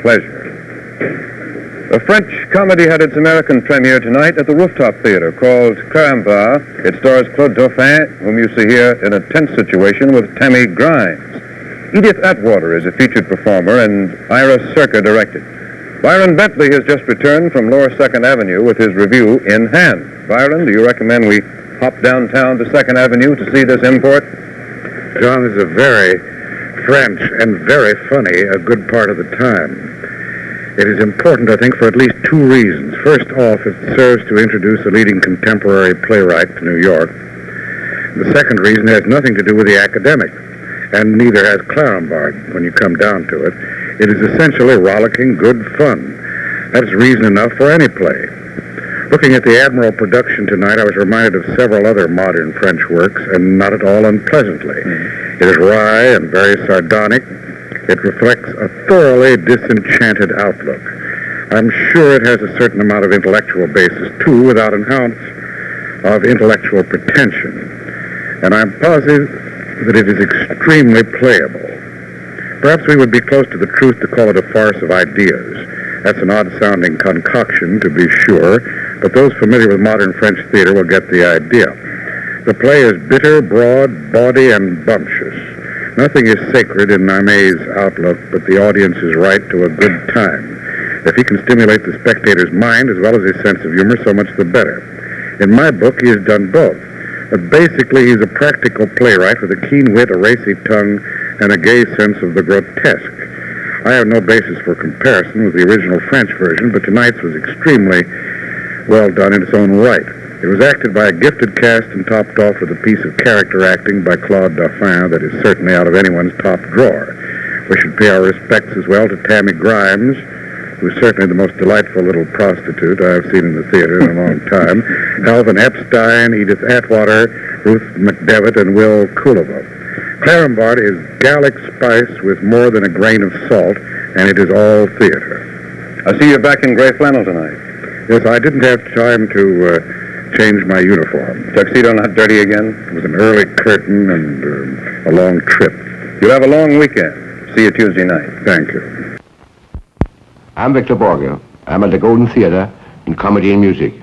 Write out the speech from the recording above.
Pleasure. A French comedy had its American premiere tonight at the Rooftop Theater called Carambar. It stars Claude Dauphin, whom you see here in a tense situation with Tammy Grimes. Edith Atwater is a featured performer, and Ira Serka directed. Byron Bentley has just returned from Lower 2nd Avenue with his review in hand. Byron, do you recommend we hop downtown to 2nd Avenue to see this import? John, this is a very French and very funny a good part of the time. It is important, I think, for at least two reasons. First off, it serves to introduce a leading contemporary playwright to New York. The second reason has nothing to do with the academic, and neither has Claremont when you come down to it. It is essentially rollicking good fun. That's reason enough for any play. Looking at the Admiral production tonight, I was reminded of several other modern French works, and not at all unpleasantly. It is wry and very sardonic. It reflects a thoroughly disenchanted outlook. I'm sure it has a certain amount of intellectual basis, too, without an ounce of intellectual pretension. And I'm positive that it is extremely playable. Perhaps we would be close to the truth to call it a farce of ideas. That's an odd-sounding concoction, to be sure, but those familiar with modern French theater will get the idea. The play is bitter, broad, bawdy, and bumptious. Nothing is sacred in Mamet's outlook, but the audience is right to a good time. If he can stimulate the spectator's mind as well as his sense of humor, so much the better. In my book, he has done both. But basically, he's a practical playwright with a keen wit, a racy tongue, and a gay sense of the grotesque. I have no basis for comparison with the original French version, but tonight's was extremely well done in its own right. It was acted by a gifted cast and topped off with a piece of character acting by Claude Dauphin that is certainly out of anyone's top drawer. We should pay our respects as well to Tammy Grimes, who's certainly the most delightful little prostitute I've seen in the theater in a long time, Alvin Epstein, Edith Atwater, Ruth McDevitt, and Will Coulova. Claremont is Gallic spice with more than a grain of salt, and it is all theater. I see you're back in gray flannel tonight. Yes, I didn't have time to change my uniform. Tuxedo not dirty again? It was an early curtain and a long trip. You'll have a long weekend. See you Tuesday night. Thank you. I'm Victor Borgia. I'm at the Golden Theater in comedy and music.